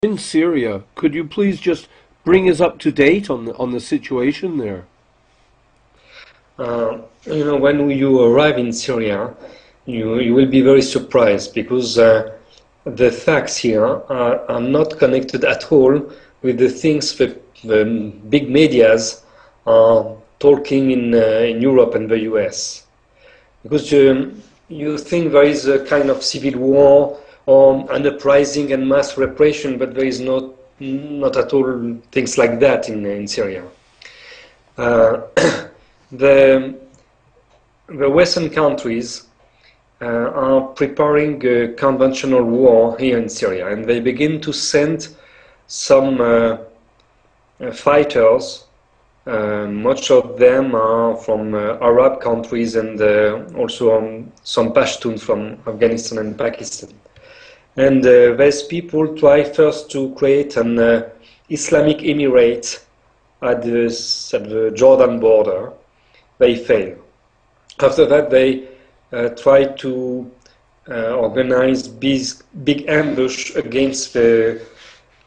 In Syria, could you please just bring us up to date on the situation there? When you arrive in Syria, you will be very surprised because the facts here are not connected at all with the things that the big medias are talking in Europe and the US. Because you think there is a kind of civil war or an uprising and mass repression, but there is not at all things like that in Syria. The Western countries are preparing a conventional war here in Syria, and they begin to send some fighters. Much of them are from Arab countries and also some Pashtun from Afghanistan and Pakistan. And these people try first to create an Islamic Emirate at the Jordan border. They fail. After that, they try to organize big ambush against the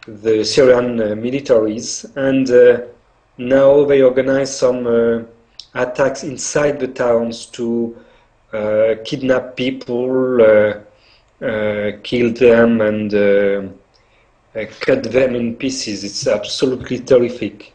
Syrian militaries, and now they organize some attacks inside the towns to kidnap people, kill them, and cut them in pieces. It's absolutely terrific.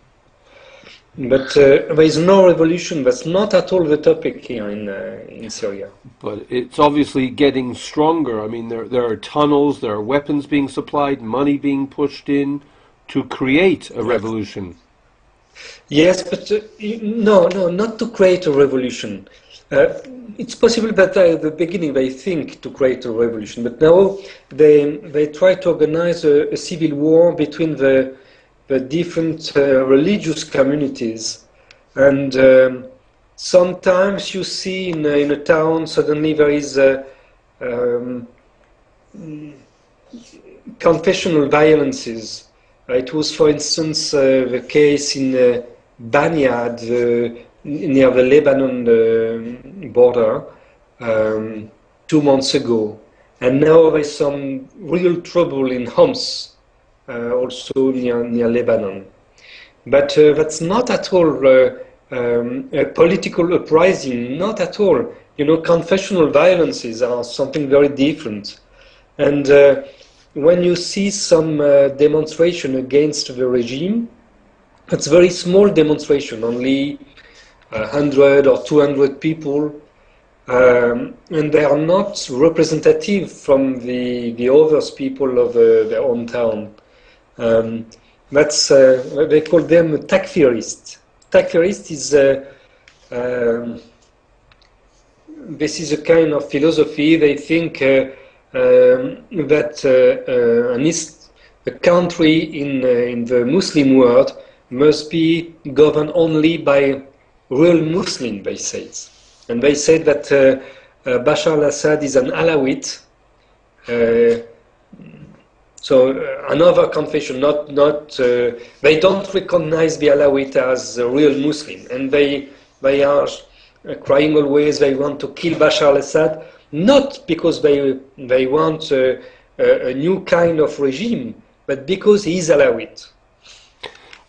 But there is no revolution. That's not at all the topic here in Syria. But it's obviously getting stronger. I mean, there are tunnels, there are weapons being supplied, money being pushed in to create a revolution. Yes, but no, not to create a revolution. It's possible that at the beginning they think to create a revolution, but now they try to organize a civil war between the different religious communities. And sometimes you see in a town suddenly there is confessional violences. It was, for instance, the case in Banyad, near the Lebanon border, 2 months ago. And now there's some real trouble in Homs, also near Lebanon. But that's not at all a political uprising, not at all. Confessional violences are something very different. And when you see some demonstration against the regime, it's a very small demonstration, only 100 or 200 people, and they are not representative from the other people of their own town. They call them takfirists. Takfirist is this is a kind of philosophy. They think that a country in the Muslim world must be governed only by real Muslim, they say. And they say that Bashar al-Assad is an Alawite. So another confession, they don't recognize the Alawite as a real Muslim, and they are crying always. They want to kill Bashar al-Assad, not because they want a new kind of regime, but because he is Alawite.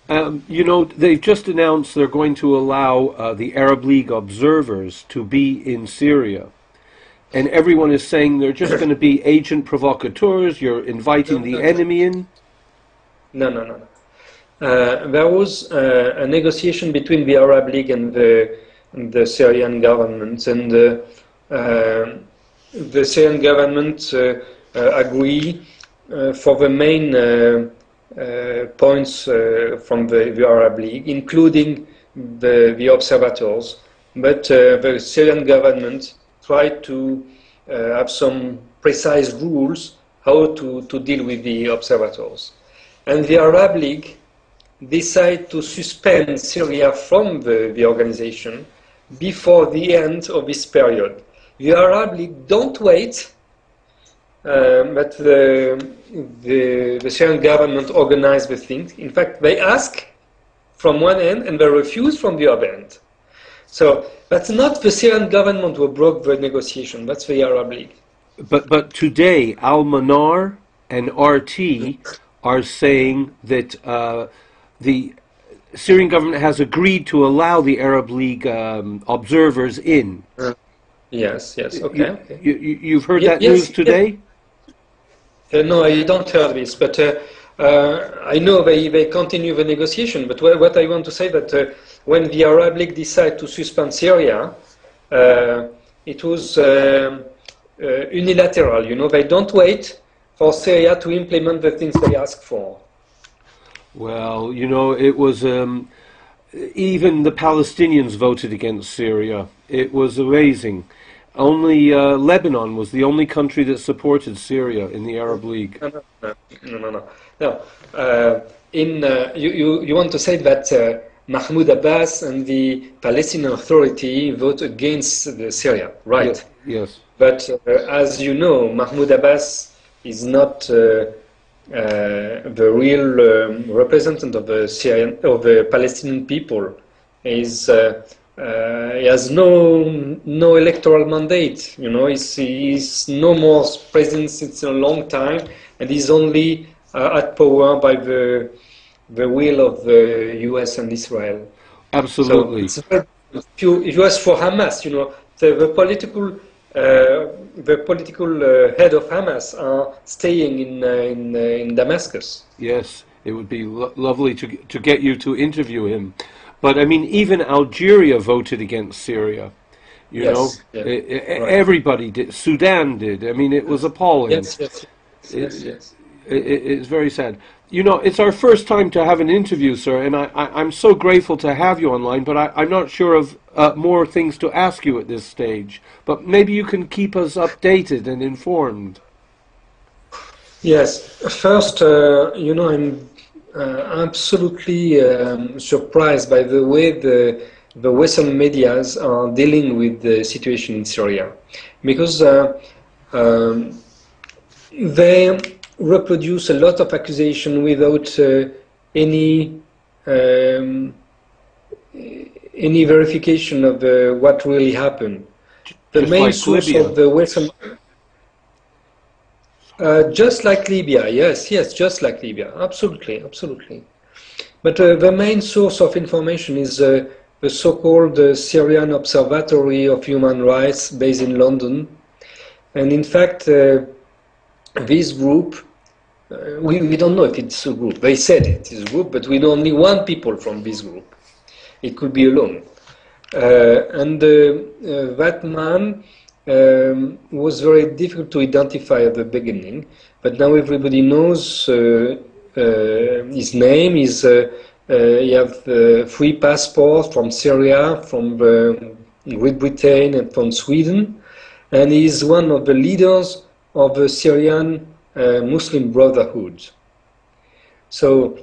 They've just announced they're going to allow the Arab League observers to be in Syria. And everyone is saying they're just going to be agent provocateurs, you're inviting the enemy in? No. There was a negotiation between the Arab League and the Syrian government, and the Syrian government agree for the main points from the Arab League, including the observators. But the Syrian government tried to have some precise rules how to deal with the observators. And the Arab League decided to suspend Syria from the organization before the end of this period. The Arab League don't wait, but the Syrian government organized the thing. In fact, they ask from one end and they refuse from the other end. So that's not the Syrian government who broke the negotiation, that's the Arab League. But today, Al-Manar and RT are saying that the Syrian government has agreed to allow the Arab League observers in. Yes, yes, okay. You've heard that news today? No, I don't heard this, but I know they continue the negotiation. But what I want to say that when the Arab League decided to suspend Syria, it was unilateral. You know, they don't wait for Syria to implement the things they ask for. Well, you know, it was even the Palestinians voted against Syria. It was amazing. Only Lebanon was the only country that supported Syria in the Arab League. No. You want to say that Mahmoud Abbas and the Palestinian Authority vote against Syria, right? Yes. But as you know, Mahmoud Abbas is not the real representative of the Palestinian people. He has no electoral mandate. You know, he's no more president since a long time, and he's only at power by the will of the U.S. and Israel. Absolutely. So if you ask for Hamas, you know, the political head of Hamas are staying in Damascus. Yes, it would be lovely to get you to interview him. But I mean, even Algeria voted against Syria. You know, everybody did. Sudan did. I mean, it was appalling. Yes. It's very sad. You know, it's our first time to have an interview, sir, and I'm so grateful to have you online, but I'm not sure of more things to ask you at this stage. But maybe you can keep us updated and informed. Yes. First, you know, I'm absolutely surprised by the way the Western medias are dealing with the situation in Syria, because they reproduce a lot of accusation without any verification of what really happened. The main like source Libya. of the Western, just like Libya, yes, just like Libya, absolutely. But the main source of information is the so-called Syrian Observatory of Human Rights based in London, and in fact, this group. We don't know if it's a group. They said it is a group, but we know only one people from this group. It could be alone. And that man was very difficult to identify at the beginning, but now everybody knows his name. He has 3 passports from Syria, from Great Britain, and from Sweden, and he is one of the leaders of the Syrian Muslim Brotherhood. So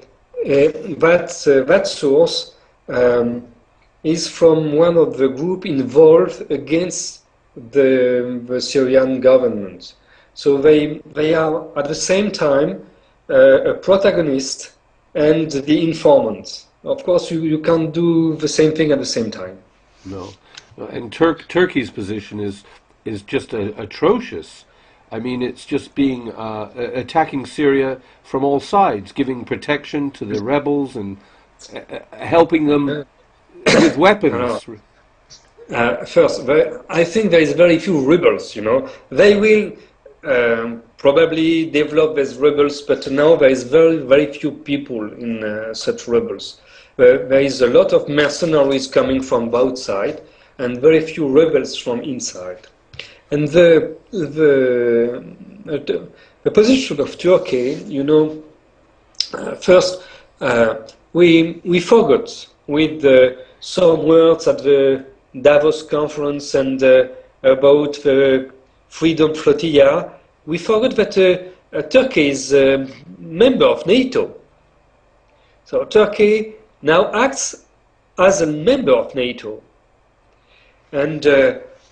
that source is from one of the group involved against the Syrian government. So they are at the same time a protagonist and the informant. Of course, you can't do the same thing at the same time. No, and Turkey's position is just atrocious. I mean, it's just being attacking Syria from all sides, giving protection to the rebels and helping them with weapons. First, I think there is very few rebels. You know, they will probably develop as rebels, but now there is very few people in such rebels. There is a lot of mercenaries coming from outside, and very few rebels from inside. And the position of Turkey, you know, first we forgot with some words at the Davos conference and about the Freedom Flotilla. We forgot that Turkey is a member of NATO. So Turkey now acts as a member of NATO, and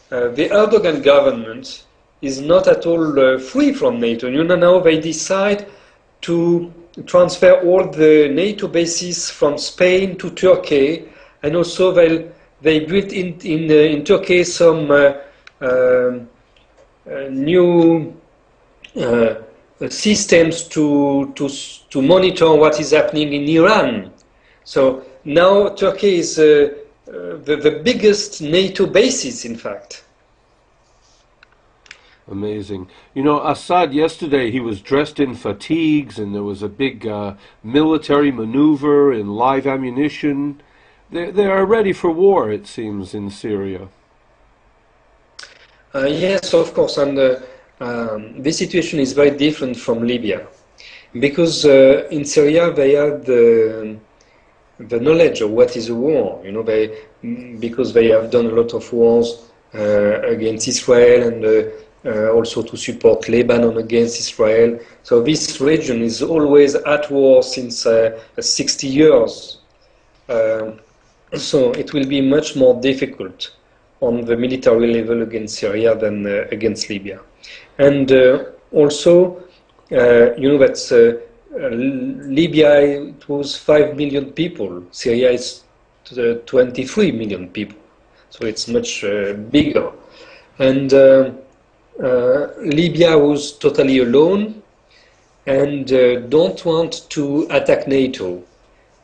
the Erdogan government is not at all free from NATO. You know, now they decide to transfer all the NATO bases from Spain to Turkey, and also they built in Turkey some new systems to monitor what is happening in Iran. So now Turkey is the biggest NATO basis, in fact. Amazing. You know, Assad yesterday, he was dressed in fatigues and there was a big military maneuver and live ammunition. They are ready for war, it seems, in Syria. Yes, of course, and this situation is very different from Libya, because in Syria they had the knowledge of what is a war. You know, because they have done a lot of wars against Israel and also to support Lebanon against Israel. So this region is always at war since 60 years. So it will be much more difficult on the military level against Syria than against Libya. And also, you know that Libya, it was 5 million people. Syria is 23 million people. So it's much bigger. And Libya was totally alone and don't want to attack NATO.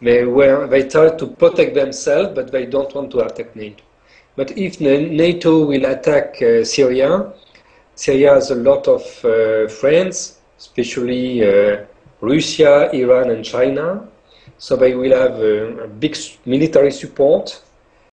They try to protect themselves, but they don't want to attack NATO. But if NATO will attack Syria, Syria has a lot of friends, especially Russia, Iran, and China. So they will have a big military support.